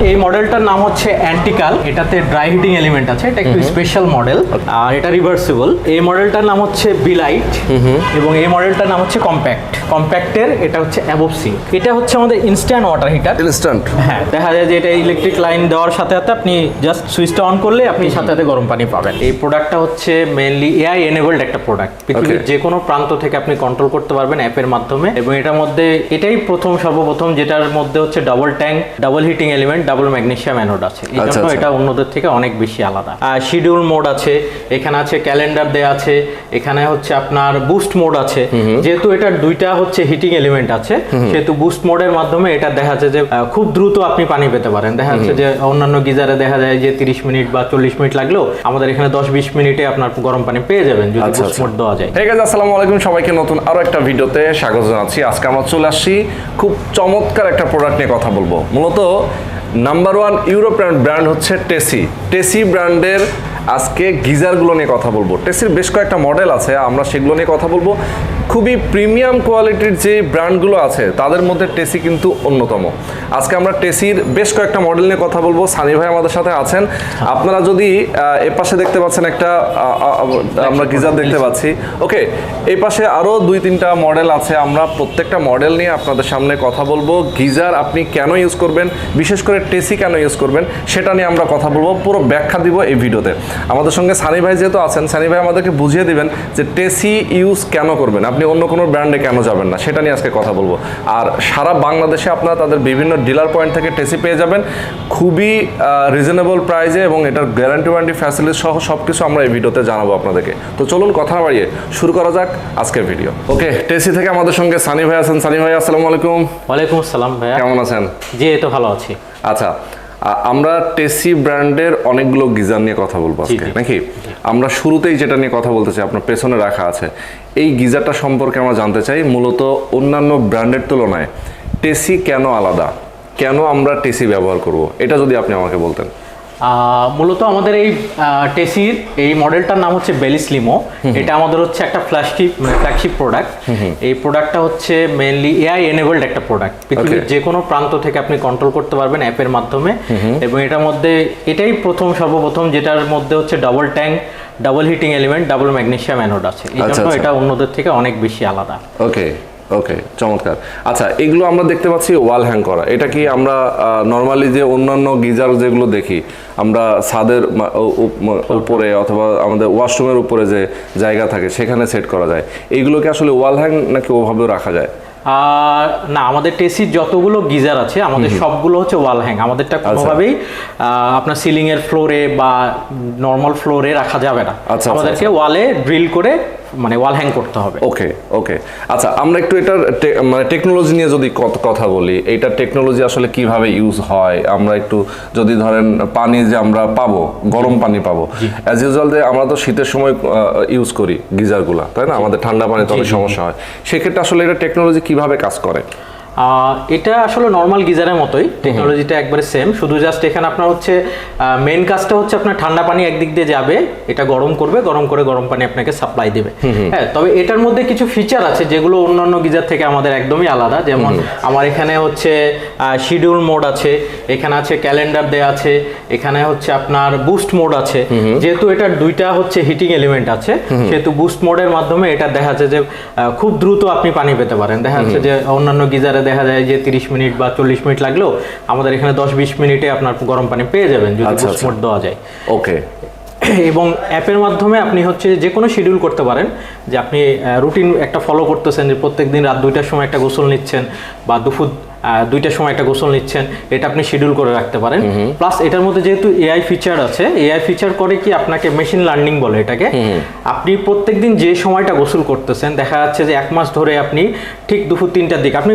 এই মডেলটার নাম হচ্ছে অ্যান্টিকাল। এটাতে ড্রাই হিটিং এলিমেন্ট আছে, এটা একটু স্পেশাল মডেল আর এটা রিভার্সিবল। এই মডেলটার নাম হচ্ছে বিলাইট এবং এই মডেলটার নাম হচ্ছে কম্প্যাক্ট। কম্প্যাক্টের এটা হচ্ছে অ্যাবভ সিঙ্ক। এটা হচ্ছে আমাদের ইনস্ট্যান্ট ওয়াটার হিটার। ইনস্ট্যান্ট, হ্যাঁ, দেখা যায় যে এটা ইলেকট্রিক লাইন দেওয়ার সাথে সাথে আপনি জাস্ট সুইচটা অন করলে আপনি সাথে সাথে গরম পানি পাবেন। এই প্রোডাক্টটা হচ্ছে মেইনলি এআই এনেবলড একটা প্রোডাক্ট। পৃথিবীর যে কোনো প্রান্ত থেকে আপনি কন্ট্রোল করতে পারবেন অ্যাপের মাধ্যমে এবং এটার মধ্যে এটাই সর্বপ্রথম যেটার মধ্যে হচ্ছে double tank, double heating element, double magnesium anode আছে। এই জন্য এটা অন্যদের থেকে অনেক বেশি আলাদা। আর শিডিউল মোড আছে, এখানে আছে ক্যালেন্ডার দেয়া আছে, এখানে হচ্ছে আপনার বুস্ট মোড আছে। যেহেতু এটার দুইটা হচ্ছে হিটিং এলিমেন্ট আছে সেহেতু বুস্ট মোডের মাধ্যমে এটা দেখা যাচ্ছে যে খুব দ্রুত আপনি পানি পেতে পারেন। দেখা যাচ্ছে যে অন্যান্য গিজারে দেখা যায় যে 30 মিনিট বা 40 মিনিট লাগলেও আমাদের এখানে 10-20 মিনিটে আপনার গরম পানি পেয়ে যাবেন যদি বুস্ট মোড দেওয়া যায়। ঠিক আছে, আসসালামু আলাইকুম সবাইকে, নতুন আরো একটা ভিডিওতে স্বাগত জানাচ্ছি। আজকে আমরা চলে আসছি খুব চমৎকার একটা প্রোডাক্ট নিয়ে কথা বলবো। মূলত নাম্বার 1 ইউরোপিয়ান ব্র্যান্ড হচ্ছে টেসি। টেসি ব্র্যান্ডের আজকে গিজারগুলো নিয়ে কথা বলবো। টেসির বেশ কয়েকটা মডেল আছে, আমরা সেগুলো নিয়ে কথা বলবো। খুবই প্রিমিয়াম কোয়ালিটির যে ব্র্যান্ডগুলো আছে তাদের মধ্যে টেসি কিন্তু অন্যতম। আজকে আমরা টেসির বেশ কয়েকটা মডেল নিয়ে কথা বলবো। সানি ভাই আমাদের সাথে আছেন। আপনারা যদি এ পাশে দেখতে পাচ্ছেন একটা আমরা গিজার দেখতে পাচ্ছি, ওকে, এই পাশে আরও 2-3টা মডেল আছে। আমরা প্রত্যেকটা মডেল নিয়ে আপনাদের সামনে কথা বলবো। গিজার আপনি কেন ইউজ করবেন, বিশেষ করে টেসি কেন ইউজ করবেন সেটা নিয়ে আমরা কথা বলবো, পুরো ব্যাখ্যা দিব এই ভিডিওতে। আমাদের সঙ্গে সানি ভাই যেহেতু আছেন, সানি ভাই আমাদেরকে বুঝিয়ে দিবেন যে টেসি ইউজ কেন করবেন, আপনি অন্য কোনো ব্র্যান্ডে কেন যাবেন না, সেটা নিয়ে আজকে কথা বলবো। আর সারা বাংলাদেশে আপনারা তাদের বিভিন্ন ডিলার পয়েন্ট থেকে টেসি পেয়ে যাবেন খুবই রিজনেবল প্রাইসে এবং এটার গ্যারান্টি ওয়ারেন্টি ফ্যাসিলিটি সহ সব কিছু আমরা এই ভিডিওতে জানাবো আপনাদেরকে। তো চলুন কথা না বাড়িয়ে শুরু করা যাক আজকের ভিডিও। ওকে, টেসি থেকে আমাদের সঙ্গে সানি ভাই আছেন। সানি ভাই আসসালামু আলাইকুম। ওয়ালাইকুম আসসালাম ভাইয়া, কেমন আছেন? জি, এই তো ভালো আছি। আচ্ছা, আমরা টেসি ব্র্যান্ডের অনেকগুলো গিজার নিয়ে কথা বলবো আজকে, নাকি? আমরা শুরুতেই যেটা নিয়ে কথা বলতে চাই, আপনার পেছনে রাখা আছে এই গিজারটা সম্পর্কে আমরা জানতে চাই। মূলত অন্যান্য ব্র্যান্ডের তুলনায় টেসি কেন আলাদা, কেন আমরা টেসি ব্যবহার করব, এটা যদি আপনি আমাকে বলতেন। মূলত আমাদের এই টেসির এই মডেলটার নাম হচ্ছে বেলিসলিমো। এটা আমাদের হচ্ছে একটা ফ্ল্যাগশিপ প্রোডাক্ট। এই প্রোডাক্টটা হচ্ছে মেইনলি এআই এনেবলড একটা প্রোডাক্ট। পৃথিবীর যে কোনো প্রান্ত থেকে আপনি কন্ট্রোল করতে পারবেন অ্যাপের মাধ্যমে এবং এটার মধ্যে এটাই সর্বপ্রথম যেটার মধ্যে হচ্ছে double tank, double heating element, double magnesium anode আছে। এই জন্য এটা অন্যদের থেকে অনেক বেশি আলাদা। ওকে ওকে, চমৎকার। আচ্ছা, এগুলো আমরা দেখতে পাচ্ছি ওয়াল হ্যাং করা। এটা কি আমরা নর্মালি যে অন্যান্য গিজার যেগুলো দেখি আমরা ছাদের উপরে অথবা আমাদের ওয়াশরুমের উপরে যে জায়গা থাকে সেখানে সেট করা যায়, এইগুলোকে আসলে ওয়াল হ্যাং নাকি ওভাবেও রাখা যায়? না, আমাদের টেসির যতগুলো গিজার আছে আমাদের সবগুলো হচ্ছে ওয়াল হ্যাং। আমাদেরটা কোনোভাবেই আপনার সিলিং এর ফ্লোরে বা নর্মাল ফ্লোরে রাখা যাবে না। আমাদেরকে ওয়ালে ড্রিল করে মানে ওয়াল হ্যাং করতে হবে। ওকে ওকে, আচ্ছা, আমরা একটু এটার মানে টেকনোলজি নিয়ে যদি কথা বলি, এইটার টেকনোলজি আসলে কিভাবে ইউজ হয়, আমরা একটু যদি ধরেন পানি যে আমরা পাবো, গরম পানি পাবো, অ্যাজ ইউজুয়াল যে আমরা তো শীতের সময় ইউজ করি গিজারগুলা, তাই না? আমাদের ঠান্ডা পানিতে অনেক সমস্যা হয়, সেক্ষেত্রে আসলে এটা টেকনোলজি কিভাবে কাজ করে? এটা আসলে নর্মাল গিজারের মতোই, টেকনোলজিটা একবারে সেম, শুধু জাস্ট এখানে আপনার হচ্ছে মেইন কাজটা হচ্ছে আপনার ঠান্ডা পানি একদিক দিয়ে যাবে, এটা গরম করবে, গরম করে গরম পানি আপনাকে সাপ্লাই দেবে। হ্যাঁ, তবে এটার মধ্যে কিছু ফিচার আছে যেগুলো অন্যান্য গিজার থেকে আমাদের একদমই আলাদা। যেমন আমার এখানে হচ্ছে শিডিউল মোড আছে, এখানে আছে ক্যালেন্ডার দেয়া আছে, এখানে হচ্ছে আপনার বুস্ট মোড আছে। যেহেতু এটার দুইটা হচ্ছে হিটিং এলিমেন্ট আছে সেহেতু বুস্ট মোডের মাধ্যমে এটা দেখা যাচ্ছে যে খুব দ্রুত আপনি পানি পেতে পারেন। দেখা যাচ্ছে যে অন্যান্য গিজারে দেখা যায় যে 30 মিনিট বা 40 মিনিট লাগলেও আমাদের এখানে 10-20 মিনিটে আপনার গরম পানি পেয়ে যাবেন যদি বুস্ট মোড দেওয়া যায়। ওকে, এবং অ্যাপের মাধ্যমে আপনি হচ্ছে যে কোনো শিডিউল করতে পারেন, যে আপনি রুটিন একটা ফলো করতেছেন, যে প্রত্যেকদিন রাত 2টার সময় একটা গোসল নিচ্ছেন বা দুপুর 2টার সময় একটা গোসল নিচ্ছেন, এটা আপনি শিডিউল করে রাখতে পারেন। প্লাস এটার মধ্যে যেহেতু এআই ফিচার আছে, এআই ফিচার করে কি আপনাকে মেশিন লার্নিং বলে এটাকে, আপনি প্রত্যেকদিন যে সময়টা গোসল করতেছেন, দেখা যাচ্ছে যে 1 মাস ধরে আপনি ঠিক দুপুর 3টার দিকে আপনি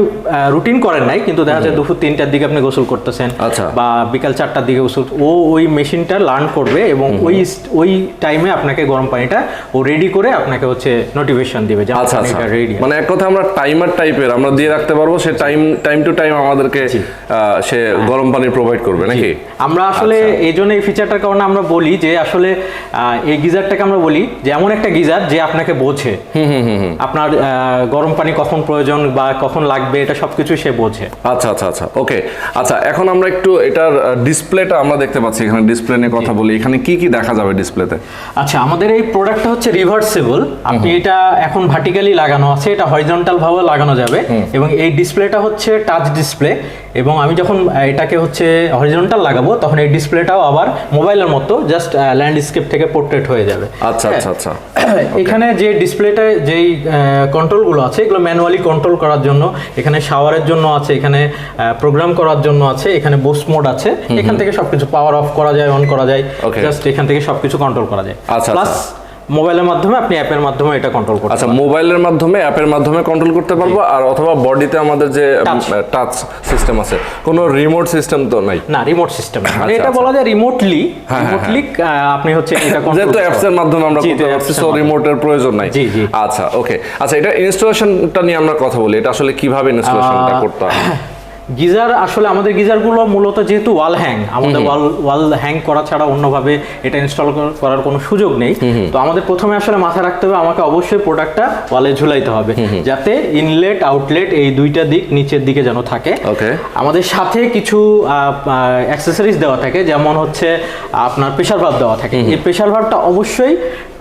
রুটিন করেন নাই, কিন্তু দেখা যাচ্ছে দুপুর 3টার দিকে আপনি গোসল করতেছেন বা বিকাল 4টার দিকে গোসল, ওই মেশিনটা লার্ন করবে এবং ওই টাইমে আপনাকে গরম পানিটা ও রেডি করে আপনাকে হচ্ছে নোটিফিকেশন দিবে যে এটা রেডি। মানে এক কথা আমরা টাইমার টাইপের আমরা দিয়ে রাখতে পারবো, সে টাইম টু টাইম আমাদেরকে সে গরম পানি প্রোভাইড করবে নাকি? আমরা আসলে এই জন্য এই ফিচারটার কারণে আমরা বলি যে আসলে এই গিজারটাকে আমরা বলি যে এমন একটা গিজার যে আপনাকে বোঝে, আপনার গরম পানি কখন প্রয়োজন বা কখন লাগবে এটা সবকিছু সে বোঝে। আচ্ছা আচ্ছা আচ্ছা, ওকে। আচ্ছা, এখন আমরা একটু এটার ডিসপ্লেটা আমরা দেখতে পাচ্ছি, এখানে ডিসপ্লে নিয়ে কথা বলি। এখানে কি কি দেখা যাবে ডিসপ্লেতে? আচ্ছা, আমাদের এই প্রোডাক্টটা হচ্ছে রিভার্সেবল। আপনি এটা এখন ভার্টিক্যালি লাগানো আছে, এটা হরিজন্টাল ভাবে লাগানো যাবে এবং এই ডিসপ্লেটা হচ্ছে টাচ ডিসপ্লে এবং আমি যখন এটাকে হচ্ছে হরিজন্টাল লাগাবো তখন এই ডিসপ্লেটাও আবার মোবাইলের মতো জাস্ট ল্যান্ডস্কেপ থেকে পোর্ট্রেট হয়ে যাবে। আচ্ছা আচ্ছা আচ্ছা, এখানে যে ডিসপ্লেতে যেই কন্ট্রোলগুলো আছে এগুলো ম্যানুয়ালি কন্ট্রোল করার জন্য, এখানে শাওয়ারের জন্য আছে, এখানে প্রোগ্রাম করার জন্য আছে, এখানে বুস্ট মোড আছে, এখান থেকে সবকিছু পাওয়ার অফ করা যায়, অন করা যায়, জাস্ট এখান থেকে সবকিছু কন্ট্রোল করা যায়। আচ্ছা, প্লাস মোবাইলের মাধ্যমে আপনি অ্যাপের মাধ্যমে এটা কন্ট্রোল করতে আচ্ছা, মোবাইলের মাধ্যমে অ্যাপের মাধ্যমে কন্ট্রোল করতে পারবো, আর অথবা বডিতে আমাদের যে টাচ সিস্টেম আছে, কোনো রিমোট সিস্টেম তো নাই? না, রিমোট সিস্টেম মানে এটা বলা যায় রিমোটলি আপনি হচ্ছে এটা কন্ট্রোল যেহেতু অ্যাপস এর মাধ্যমে আমরা করতে পারছি, সো রিমোটের প্রয়োজন নাই। জি জি, আচ্ছা, ওকে। আচ্ছা, এটা ইনস্টলেশনটা নিয়ে আমরা কথা বলি, এটা আসলে কিভাবে ইনস্টলেশনটা করতে হয়? গিজার আসলে আমাদের গিজারগুলো মূলত যেহেতু ওয়াল হ্যাং, আমাদের ওয়াল হ্যাং করা ছাড়া অন্যভাবে এটা ইনস্টল করার কোনো সুযোগ নেই। তো আমাদের প্রথমে আসলে মাথায় রাখতে হবে আমাকে অবশ্যই প্রোডাক্টটা ওয়ালে ঝুলাইতে হবে যাতে ইনলেট আউটলেট এই দুইটা দিক নিচের দিকে যেন থাকে। আমাদের সাথে কিছু অ্যাক্সেসরিজ দেওয়া থাকে, যেমন হচ্ছে আপনার প্রেসার ভালভ দেওয়া থাকে। এই প্রেসার ভালভটা অবশ্যই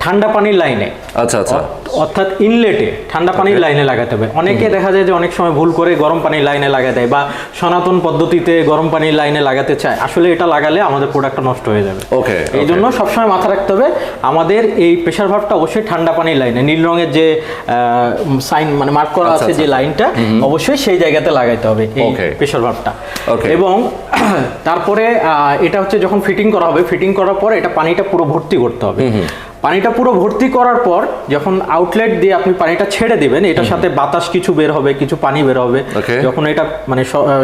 ঠান্ডা পানির লাইনে, আচ্ছা আচ্ছা, অর্থাৎ ইনলেটে ঠান্ডা পানির লাইনে লাগাতে হবে। অনেকে দেখা যায় যে অনেক সময় ভুল করে গরম পানির লাইনে লাগায় দেয় বা সনাতন পদ্ধতিতে গরম পানির লাইনে লাগাতে চায়, আসলে এটা লাগালে আমাদের প্রোডাক্টটা নষ্ট হয়ে যাবে। ওকে, এই জন্য সবসময় মাথা রাখতে হবে আমাদের এই প্রেসার ভালভটা অবশ্যই ঠান্ডা পানির লাইনে, নীল রঙের যে সাইন মানে মার্ক করা আছে যে লাইনটা, অবশ্যই সেই জায়গাতে লাগাইতে হবে এই প্রেসার ভালভটা। এবং তারপরে এটা হচ্ছে যখন ফিটিং করা হবে, ফিটিং করার পর এটা পানিটা পুরো ভর্তি করতে হবে। পানিটা পুরো ভর্তি করার পর যখন আউটলেট দিয়ে আপনি পানিটা ছেড়ে দিবেন, এটার সাথে বাতাস কিছু বের হবে, কিছু পানি বের হবে। যখন এটা মানে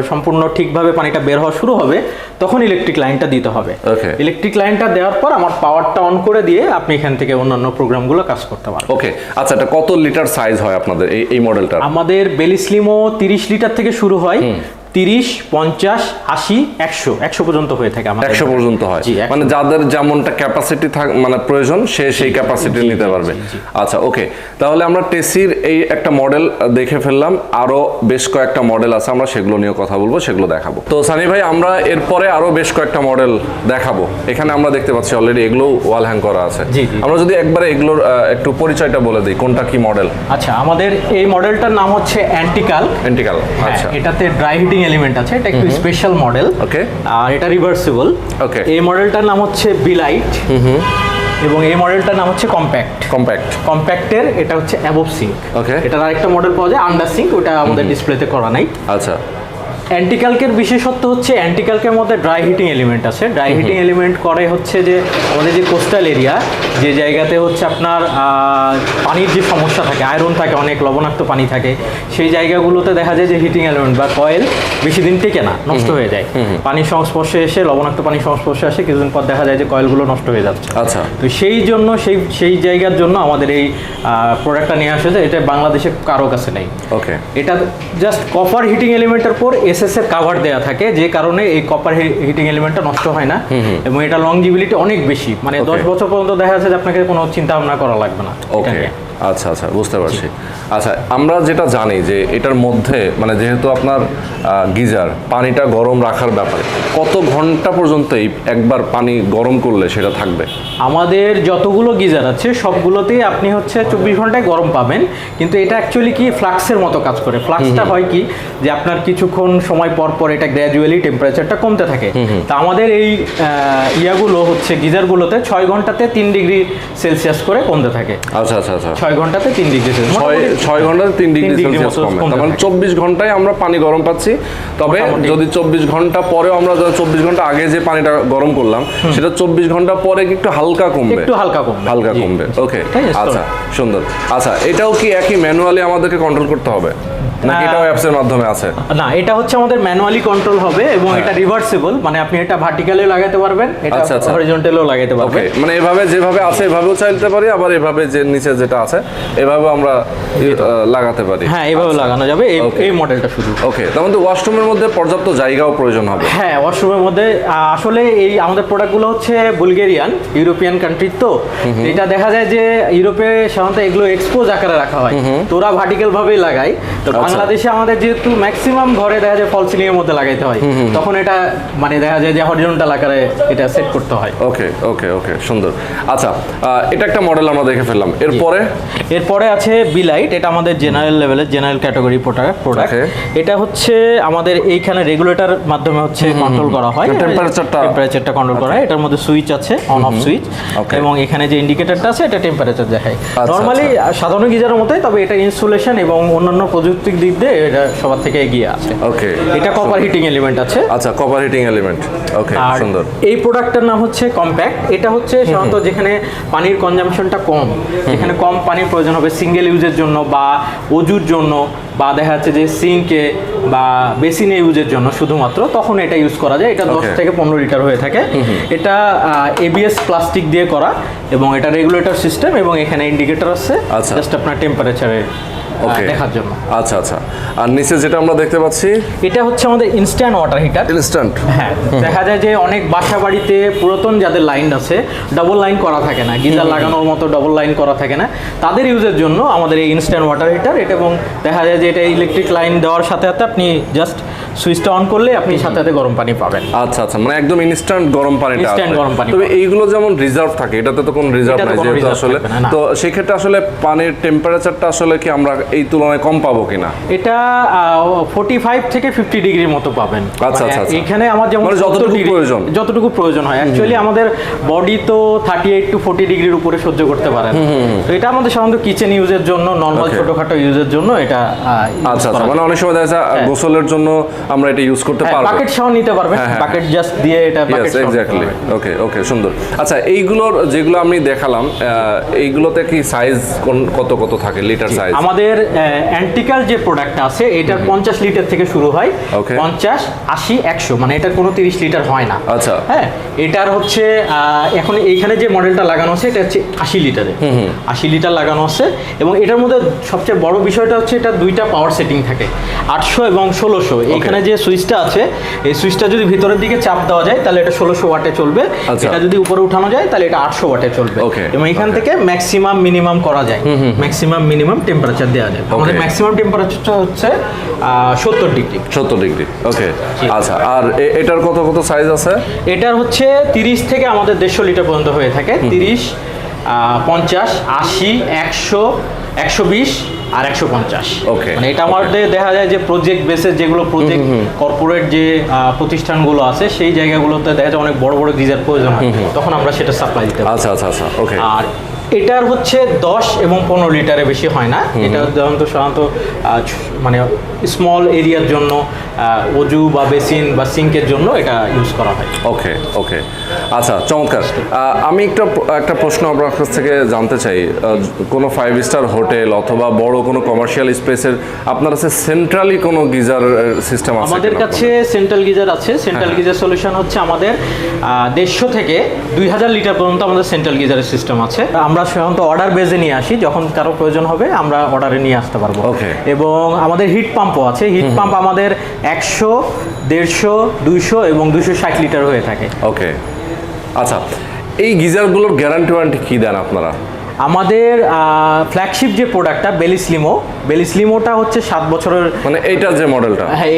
সম্পূর্ণ ঠিকভাবে পানিটা বের হওয়া শুরু হবে তখন ইলেকট্রিক লাইনটা দিতে হবে। ইলেকট্রিক লাইনটা দেওয়ার পর আমার পাওয়ারটা অন করে দিয়ে আপনি এখান থেকে অন্যান্য প্রোগ্রামগুলো কাজ করতে পারবেন। ওকে, আচ্ছা, এটা কত লিটার সাইজ হয় আপনাদের এই মডেলটা? আমাদের বেলি স্লিমও 30 লিটার থেকে শুরু হয়, 30, 50, 80, 100 পর্যন্ত হয়ে থাকে আমাদের। 100 পর্যন্ত হয়, মানে যাদের যেমনটা ক্যাপাসিটি মানে প্রয়োজন সেই ক্যাপাসিটি নিতে পারবে। আচ্ছা, ওকে। তাহলে আমরা টেসির এই একটা মডেল দেখে ফেললাম, আরো বেশ কয়েকটা মডেল আছে, আমরা সেগুলো নিয়ে কথা বলবো, সেগুলো দেখাবো। তো সানি ভাই, আমরা এরপরে আরো বেশ কয়েকটা মডেল দেখাবো। এখানে আমরা দেখতে পাচ্ছি অলরেডি এগুলো ওয়াল হ্যাং করা আছে। আমরা যদি একবারে এগুলোর একটু পরিচয়টা বলে দিই, কোনটা কি মডেল? আচ্ছা, আমাদের এই মডেলটার নাম হচ্ছে অ্যান্টিকাল। আচ্ছা, এটাতে ড্রাই হিটিং এলিমেন্ট আছে, এটা একটু স্পেশাল মডেল। ওকে, আর এটা রিভার্সিবল। ওকে, এই মডেলটার নাম হচ্ছে বিলাইট এবং এই মডেলটার নাম হচ্ছে কম্প্যাক্টের এটা হচ্ছে অ্যাবভ সিঙ্ক। ওকে, এটার আরেকটা মডেল পাওয়া যায় আন্ডার সিঙ্ক, ওটা আমাদের ডিসপ্লেতে করা নাই। আচ্ছা, অ্যান্টিকালকের বিশেষত্ব হচ্ছে অ্যান্টিকালকের মধ্যে ড্রাই হিটিং এলিমেন্ট আছে। ড্রাই হিটিং এলিমেন্ট করে হচ্ছে যে আমাদের যে কোস্টাল এরিয়া, যে জায়গাতে হচ্ছে আপনার পানির যে সমস্যা থাকে, আয়রন থাকে, অনেক লবণাক্ত পানি থাকে, সেই জায়গাগুলোতে দেখা যায় যে হিটিং এলিমেন্ট বা কয়েল বেশি দিন টেকে না, নষ্ট হয়ে যায়। পানির সংস্পর্শে এসে, লবণাক্ত পানির সংস্পর্শে আসে, কিছুদিন পর দেখা যায় যে কয়েলগুলো নষ্ট হয়ে যাচ্ছে। আচ্ছা, তো সেই জন্য সেই জায়গার জন্য আমাদের এই প্রোডাক্টটা নিয়ে আসে, যে এটা বাংলাদেশে কারো কাছে নেই। ওকে, এটা জাস্ট কপার হিটিং এলিমেন্টের পর এসএস এর কভার দেয়া থাকে, যে কারণে এই কপার হিটিং এলিমেন্টটা নষ্ট হয় না এবং এটা লংজিবিলিটি অনেক বেশি, মানে 10 বছর পর্যন্ত দেখা যাচ্ছে যে আপনাকে কোনো চিন্তা ভাবনা করা লাগবে না। ওকে, আচ্ছা আচ্ছা, বুঝতে পারছি। আচ্ছা, আমরা যেটা জানি যে এটার মধ্যে মানে যেহেতু আপনার গিজার পানিটা গরম রাখার ব্যাপারে, কত ঘন্টা পর্যন্ত একবার পানি গরম করলে সেটা থাকবে? আমাদের যতগুলো গিজার আছে সবগুলোতেই আপনি হচ্ছে 24 ঘন্টায় গরম পাবেন, কিন্তু এটা অ্যাকচুয়ালি কি ফ্লাক্সের মতো কাজ করে। ফ্লাক্সটা হয় কি যে আপনার কিছুক্ষণ সময় পর পর এটা গ্র্যাজুয়ালি টেম্পারেচারটা কমতে থাকে। তা আমাদের এই ইয়াগুলো হচ্ছে গিজারগুলোতে 6 ঘন্টাতে 3 ডিগ্রি সেলসিয়াস করে কমতে থাকে। আচ্ছা আচ্ছা আচ্ছা, 6 ঘন্টাতে 3 ডিগ্রি সেলসিয়াস, 6 ঘন্টাতে 3 ডিগ্রি সেলসিয়াস কমে, মানে 24 ঘন্টায় আমরা পানি গরম পাচ্ছি। তবে যদি 24 ঘন্টা পরেও আমরা 24 ঘন্টা আগে যে পানিটা গরম করলাম সেটা 24 ঘন্টা পরে একটু হালকা কমবে, হালকা কমবে। ওকে, আচ্ছা, সুন্দর। আচ্ছা, এটাও কি একই ম্যানুয়ালি আমাদেরকে কন্ট্রোল করতে হবে? নাকি এটাও অ্যাপসের মাধ্যমে আছে? না, এটা হচ্ছে আমাদের ম্যানুয়ালি কন্ট্রোল হবে এবং এটা রিভার্সিবল, মানে আপনি এটা ভার্টিক্যালেও লাগাতে পারবেন, এটা হরিজন্টালেও লাগাতে পারবেন। মানে এভাবে যেভাবে আছে এভাবেও চাইতে পারি, আবার এভাবে যে নিচে যেটা আছে এভাবেও আমরা লাগাতে পারি। হ্যাঁ, এভাবে লাগানো যাবে এই মডেলটা শুধু। ওকে, তার মধ্যে ওয়াশরুমের মধ্যে পর্যাপ্ত জায়গাও প্রয়োজন হবে। হ্যাঁ, ওয়াশরুমের মধ্যে আসলে এই আমাদের প্রোডাক্টগুলো হচ্ছে বুলগেরিয়ান, ইউরোপিয়ান কান্ট্রি, তো এটা দেখা যায় যে ইউরোপে সাধারণত এগুলো এক্সপোজ আকারে রাখা হয়, তো ওরা ভার্টিক্যাল ভাবেই লাগায়। তো বাংলাদেশে আমাদের যেহেতু ম্যাক্সিমাম ঘরে দেখা যায় ফল সিলিং এর মধ্যে লাগাইতে হয়, তখন এটা মানে দেখা যায় যে হরিজন্টাল আকারে এটা সেট করতে হয়। ওকে ওকে ওকে, সুন্দর। আচ্ছা, এটা একটা মডেল আমরা দেখে ফেললাম। এরপরে আছে বিলাইট, এটা আমাদের জেনারেল লেভেলের জেনারেল ক্যাটাগরি প্রোডাক্ট। এটা হচ্ছে আমাদের এইখানে রেগুলেটর মাধ্যমে হচ্ছে কন্ট্রোল করা হয়, টেম্পারেচারটা কন্ট্রোল করা হয়। এটার মধ্যে সুইচ আছে, অন অফ সুইচ, এবং এখানে যে ইন্ডিকেটরটা আছে এটা টেম্পারেচার দেখায়। নরমালি সাধারণ গিজারের মতোই, তবে এটা ইনস্টলেশন এবং অন্যান্য প্রযুক্তির দিক দিয়ে এটা সবার থেকে এগিয়ে আছে। ওকে, এটা কপার হিটিং এলিমেন্ট আছে। আচ্ছা, কপার হিটিং এলিমেন্ট। ওকে, সুন্দর। এই প্রোডাক্টটার নাম হচ্ছে কম্প্যাক্ট। এটা হচ্ছে সাধারণত যেখানে পানির কনজাম্পশনটা কম, যেখানে কম পানির প্রয়োজন হবে সিঙ্গেল ইউজের জন্য বা অজুর জন্য, বা দেখা যাচ্ছে যে সিঙ্কে বা বেসিনে ইউজের জন্য শুধুমাত্র, তখন এটা ইউজ করা যায়। এটা 10 থেকে 15 লিটার হয়ে থাকে। এটা এবিএস প্লাস্টিক দিয়ে করা এবং এটা রেগুলেটর সিস্টেম এবং এখানে ইন্ডিকেটর আছে জাস্ট আপনার টেম্পারেচারে দেখার জন্য। আচ্ছা আচ্ছা, আর নিচে যেটা আমরা দেখতে পাচ্ছি এটা হচ্ছে আমাদের ইনস্ট্যান্ট ওয়াটার হিটার। ইনস্ট্যান্ট, হ্যাঁ, দেখা যায় যে অনেক বাসা বাড়িতে পুরাতন যাদের লাইন আছে, ডাবল লাইন করা থাকে না, গিজার লাগানোর মতো ডাবল লাইন করা থাকে না, তাদের ইউজের জন্য আমাদের এই ইনস্ট্যান্ট ওয়াটার হিটার। এটা এবং দেখা যায় যে এটা ইলেকট্রিক লাইন দেওয়ার সাথে সাথে আপনি জাস্ট সুইচটা অন করলে আপনি সাথে সাথে গরম পানি পাবেন। আচ্ছা আচ্ছা, মানে একদম ইনস্ট্যান্ট গরম পানিটা। ইনস্ট্যান্ট গরম পানি। তবে এইগুলো যেমন রিজার্ভ থাকে, এটাতে তো কোনো রিজার্ভ নাই যেহেতু আসলে, তো সেই ক্ষেত্রে আসলে পানির টেম্পারেচারটা আসলে কি আমরা এই তুলনায় কম পাবো কিনা? এটা 45 থেকে 50 ডিগ্রির মতো পাবেন। আচ্ছা আচ্ছা, এখানে আমার যেমন যতটুকু প্রয়োজন হয়, অ্যাকচুয়ালি আমাদের বডি তো 38 টু 40 ডিগ্রির উপরে সহ্য করতে পারে না। তো এটা আমাদের সাধারণত কিচেন ইউজের জন্য, নরমাল ছোটখাটো ইউজের জন্য এটা। আচ্ছা আচ্ছা, মানে অনেক সময় দেখা যায় গোসলের জন্য আমরা এটা ইউজ করতে পারবো। বাকেট সহ নিতে পারবেন, বাকেট জাস্ট দিয়ে এটা বাকেট সহ। এক্স্যাক্টলি। ওকে ওকে, সুন্দর। আচ্ছা, এইগুলোর যেগুলো আমি দেখালাম, এইগুলোতে কি সাইজ কত কত থাকে, লিটার সাইজ? আমাদের অ্যান্টিকাল যে প্রোডাক্ট আছে এটা 50 লিটার থেকে শুরু হয়, 50, 80, 100, মানে এটার কোনো 30 লিটার হয় না। আচ্ছা, হ্যাঁ, এটার হচ্ছে এখন এইখানে যে মডেলটা লাগানো আছে এটা হচ্ছে 80 লিটারে, 80 লিটার লাগানো আছে। এবং এটার মধ্যে সবচেয়ে বড় বিষয়টা হচ্ছে এটা দুইটা পাওয়ার সেটিং থাকে, 800 এবং 1600। এখানে যে সুইচটা আছে, এই সুইচটা যদি ভিতরের দিকে চাপ দেওয়া যায় তাহলে এটা 1600 ওয়াটে চলবে, এটা যদি উপরে উঠানো যায় তাহলে এটা 800 ওয়াটে চলবে। এবং এখান থেকে ম্যাক্সিমাম মিনিমাম করা যায়, ম্যাক্সিমাম মিনিমাম টেম্পারেচার দেওয়া যায়। আমাদের ম্যাক্সিমাম টেম্পারেচারটা হচ্ছে 70 ডিগ্রি। 70 ডিগ্রি, ওকে। আচ্ছা, আর এটার কত কত সাইজ আছে? এটার হচ্ছে 30 থেকে আমাদের 150 লিটার পর্যন্ত হয়ে থাকে, 30, 50, 80, 100, 120 আর 150। ওকে, মানে এটা আমাদের দেখা যায় যে প্রজেক্ট বেসে যেগুলো প্রজেক্ট কর্পোরেট যে প্রতিষ্ঠানগুলো আছে সেই জায়গাগুলোতে দেখা যায় অনেক বড় বড় গিজার প্রয়োজন হয়, তখন আমরা সেটা সাপ্লাই দিতে পারি। আচ্ছা আচ্ছা আচ্ছা, ওকে। আর এটার হচ্ছে 10 এবং 15 লিটারের বেশি হয় না। এটা সাধারণত মানে স্মল এরিয়ার জন্য, অজু বা বেসিন বা সিঙ্কের জন্য এটা ইউজ করা হয়। ওকে ওকে, আচ্ছা, চমৎকার। আমি একটা প্রশ্ন আপনার কাছ থেকে জানতে চাই, কোনো 5 স্টার হোটেল অথবা বড় কোনো কমার্শিয়াল স্পেসের আপনার কাছে সেন্ট্রালি কোনো গিজার সিস্টেম আছে? আমাদের কাছে সেন্ট্রাল গিজার আছে। সেন্ট্রাল গিজার সলিউশন হচ্ছে আমাদের 150 থেকে 2000 লিটার পর্যন্ত আমাদের সেন্ট্রাল গিজারের সিস্টেম আছে। আমরা সাধারণত অর্ডার বেজে নিয়ে আসি, যখন কারো প্রয়োজন হবে আমরা অর্ডারে নিয়ে আসতে পারবো। এবং আমাদের হিট পাম্পও আছে। হিট পাম্প আমাদের 100, 150, 200 এবং 260 লিটার হয়ে থাকে। ওকে, আচ্ছা, এই গিজারগুলোর গ্যারান্টি ওয়ারেন্টি কি দেন আপনারা? আমাদের ফ্ল্যাগশিপ যে প্রোডাক্টটা বেলিসলিমোটা হচ্ছে 7 বছরের, মানে এইটা যে মডেলটা, হ্যাঁ,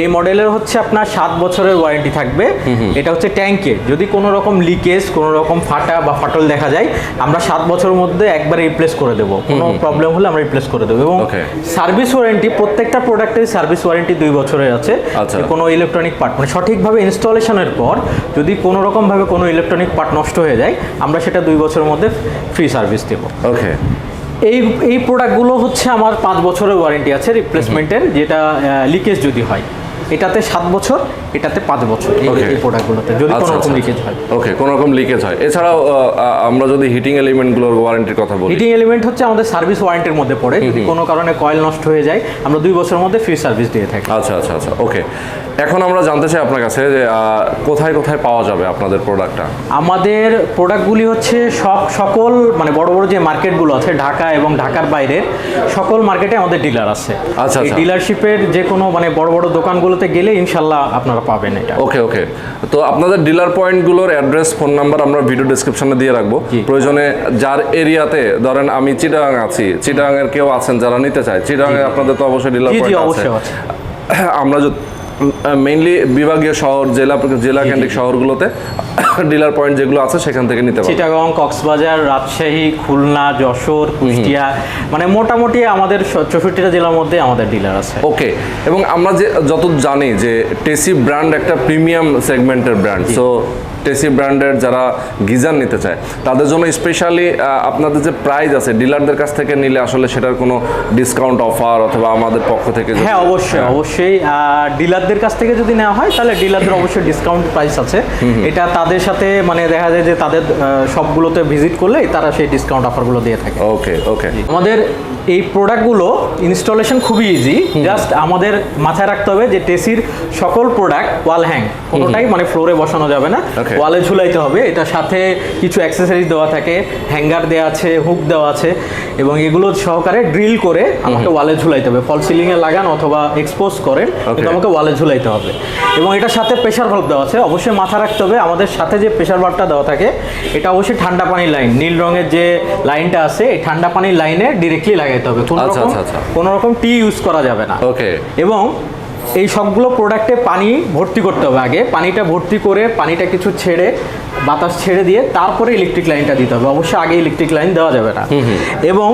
এই মডেলের হচ্ছে আপনার 7 বছরের ওয়ারেন্টি থাকবে। এটা হচ্ছে ট্যাঙ্কে যদি কোনো রকম লিকেজ, কোনো রকম ফাটা বা ফাটল দেখা যায়, আমরা 7 বছরের মধ্যে একবার রিপ্লেস করে দেবো। কোনো প্রবলেম হলে আমরা রিপ্লেস করে দেবো। এবং সার্ভিস ওয়ারেন্টি, প্রত্যেকটা প্রোডাক্টের সার্ভিস ওয়ারেন্টি 2 বছরের আছে। কোনো ইলেকট্রনিক পার্ট মানে সঠিকভাবে ইনস্টলেশনের পর যদি কোনো রকমভাবে কোনো ইলেকট্রনিক পার্ট নষ্ট হয়ে যায়, আমরা সেটা 2 বছরের মধ্যে ফ্রি সার্ভিস দেবো। ওকে, এই প্রোডাক্টগুলো হচ্ছে আমার 5 বছরের ওয়ারেন্টি আছে রিপ্লেসমেন্টের, যেটা লিকেজ যদি হয়। এটাতে 7 বছর, এটাতে 5 বছর এই প্রোডাক্টগুলোতে যদি কোনো রকম লিকেজ হয়। ওকে, কোনো রকম লিকেজ হয়। এছাড়াও আমরা যদি হিটিং এলিমেন্টগুলোর ওয়ারেন্টির কথা বলি, হিটিং এলিমেন্ট হচ্ছে আমাদের সার্ভিস ওয়ারেন্টির মধ্যে পড়ে। যদি কোনো কারণে কয়েল নষ্ট হয়ে যায় আমরা 2 বছরের মধ্যে ফ্রি সার্ভিস দিয়ে থাকি। আচ্ছা আচ্ছা আচ্ছা, ওকে। এখন আমরা জানতে চাই আপনার কাছে যে কোথায় কোথায় পাওয়া যাবে আপনাদের প্রোডাক্টটা? আমাদের প্রোডাক্টগুলি হচ্ছে সকল মানে বড় বড় যে মার্কেটগুলো আছে ঢাকা এবং ঢাকার বাইরের সকল মার্কেটে আমাদের ডিলার আছে। আচ্ছা, এই ডিলারশিপের যে কোনো মানে বড় বড় দোকানগুলোতে গেলে ইনশাল্লাহ আপনারা পাবেন এটা। ওকে ওকে, তো আপনাদের ডিলার পয়েন্টগুলোর অ্যাড্রেস, ফোন নাম্বার আমরা ভিডিও ডেসক্রিপশনে দিয়ে রাখবো। প্রয়োজনে যার এরিয়াতে, ধরেন আমি চিটাগাং আছি, চিটাগাংয়ের কেউ আছেন যারা নিতে চায়, চিটাগাংয়ে আপনাদের তো অবশ্যই ডিলার পয়েন্ট আছে। অবশ্যই আছে। আমরা মেইনলি বিভাগীয় শহর, জেলা কেন্দ্রিক শহরগুলোতে ডিলার পয়েন্ট যেগুলো আছে সেখান থেকে নিতে পারবেন। চিটাগং, কক্সবাজার, রাজশাহী, খুলনা, যশোর, কুষ্টিয়া, মানে মোটামুটি আমাদের 64টা জেলার মধ্যে আমাদের ডিলার আছে। ওকে, এবং আমরা যে যত জানি যে টেসি ব্র্যান্ড একটা প্রিমিয়াম সেগমেন্টের ব্র্যান্ড, সো টেসি ব্র্যান্ডের যারা গিজার নিতে চায় তাদের জন্য স্পেশালি আপনাদের যে প্রাইস আছে ডিলারদের কাছ থেকে নিলে আসলে সেটার কোনো ডিসকাউন্ট অফার অথবা আমাদের পক্ষ থেকে? হ্যাঁ, অবশ্যই অবশ্যই। ডিলারদের কাছ থেকে যদি নেওয়া হয় তাহলে ডিলারদের অবশ্যই ডিসকাউন্ট প্রাইস আছে। এটা তাদের সাথে মানে দেখা যায় যে তাদের সবগুলোতে ভিজিট করলেই তারা সেই ডিসকাউন্ট অফারগুলো দিয়ে থাকে। ওকে ওকে, আমাদের এই প্রোডাক্টগুলো ইনস্টলেশন খুবই ইজি। জাস্ট আমাদের মাথায় রাখতে হবে যে টেসির সকল প্রোডাক্ট ওয়াল হ্যাং, কোনোটাই মানে ফ্লোরে বসানো যাবে না, ওয়ালে ঝুলাইতে হবে। এটার সাথে কিছু অ্যাক্সেসরিজ দেওয়া থাকে, হ্যাঙ্গার দেওয়া আছে, হুক দেওয়া আছে, এবং এগুলো সহকারে ড্রিল করে আমাকে ওয়ালে ঝুলাইতে হবে। ফল সিলিংয়ে লাগান অথবা এক্সপোজ করেন, কিন্তু আমাকে ওয়ালে ঝুলাইতে হবে। এবং এটার সাথে প্রেশার ভালভ দেওয়া আছে। অবশ্যই মাথা রাখতে হবে আমাদের সাথে যে প্রেশার ভালভটা দেওয়া থাকে এটা অবশ্যই ঠান্ডা পানির লাইন, নীল রঙের যে লাইনটা আছে এই ঠান্ডা পানির লাইনে ডিরেক্টলি লাগাইতে হবে। কোনো রকম টি ইউজ করা যাবে না। ওকে, এবং এই সবগুলো প্রোডাক্টে পানি ভর্তি করতে হবে। আগে পানিটা ভর্তি করে পানিটা কিছু ছেড়ে বাতাস ছেড়ে দিয়ে তারপরে ইলেকট্রিক লাইনটা দিতে হবে। অবশ্যই আগে ইলেকট্রিক লাইন দেওয়া যাবে না। এবং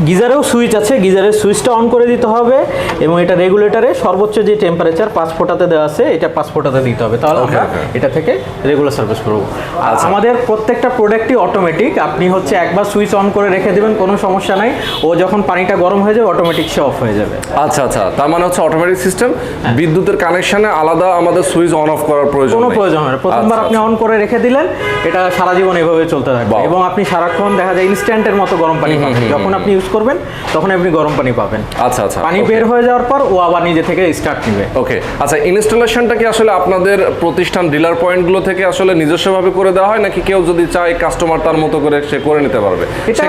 গিজারেও সুইচ আছে, গিজারের সুইচটা অন করে দিতে হবে। এবং এটা রেগুলেটরে সর্বোচ্চ যে টেম্পারেচার 5 ফুটাতে দেওয়া আছে এটা 5 ফুটাতে দিতে হবে, তাহলে আমরা এটা থেকে রেগুলার সার্ভিস করবো। আর আমাদের প্রত্যেকটা প্রোডাক্টই অটোমেটিক। আপনি হচ্ছে একবার সুইচ অন করে রেখে দেবেন, কোনো সমস্যা নাই। ও যখন পানিটা গরম হয়ে যাবে অটোমেটিক সে অফ হয়ে যাবে। আচ্ছা আচ্ছা, তার মানে হচ্ছে অটোমেটিক সিস্টেম, বিদ্যুতের কানেকশনে আলাদা আমাদের সুইচ অন অফ করার প্রয়োজন কোনো প্রয়োজন হয় না। প্রথমবার আপনি অন করে রেখে দিলেন, এটা সারা জীবন এভাবে চলতে থাকবে। এবং আপনি সারাক্ষণ দেখা যায় ইনস্ট্যান্টের মতো গরম পানি পাবেন। যখন আপনি ইউজ করবেন তখন আপনি গরম পানি পাবেন। আচ্ছা আচ্ছা, পানি বের হয়ে যাওয়ার পর ও আবার নিজে থেকে স্টার্ট নেবে। ওকে, আচ্ছা, ইনস্টলেশনটা কি আসলে আপনাদের প্রতিষ্ঠান ডিলার পয়েন্টগুলো থেকে আসলে নিজস্বভাবে করে দেওয়া হয়, নাকি কেউ যদি চায় কাস্টমার তার মতো করে সে করে নিতে পারবে? এটা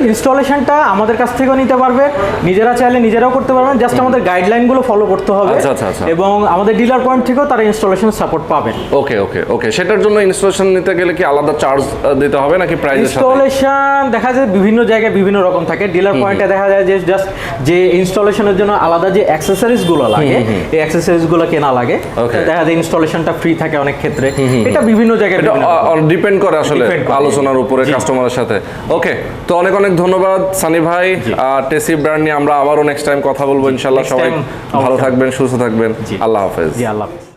ইনস্টলেশনটা আমাদের কাছ থেকেও নিতে পারবে, নিজেরা চাইলে নিজেরাও করতে পারবেন। জাস্ট আমাদের গাইডলাইনগুলো ফলো করতে হবে। আচ্ছা আচ্ছা আচ্ছা, এবং আমাদের ডিলার পয়েন্ট থেকেও তারা ইনস্টলেশন সাপোর্ট পাবেন। ওকে ওকে ওকে, সেটার জন্য ইনস্টলেশন নিতে গেলে কি আলাদা চার্জ দিতে হবে নাকি প্রাইস? ইনস্টলেশন দেখা যায় বিভিন্ন জায়গায় বিভিন্ন রকম থাকে। ডিলার পয়েন্টে দেখা যায় যে জাস্ট যে ইনস্টলেশনের জন্য আলাদা যে অ্যাক্সেসরিজ গুলো লাগে এই অ্যাক্সেসরিজ গুলো কেনা লাগে। দেখা যায় ইনস্টলেশনটা ফ্রি থাকে অনেক ক্ষেত্রে। এটা বিভিন্ন জায়গায় ডিপেন্ড করে আসলে আলোচনার উপরে কাস্টমারের সাথে। ওকে, তো অনেক অনেক ধন্যবাদ সানি ভাই। টেসি ব্র্যান্ড নিয়ে আমরা আবারও নেক্সট টাইম কথা বলবো ইনশাআল্লাহ। সবাই ভালো থাকবেন, সুস্থ থাকবেন। আল্লাহ হাফেজ। জি, আল্লাহ হাফেজ।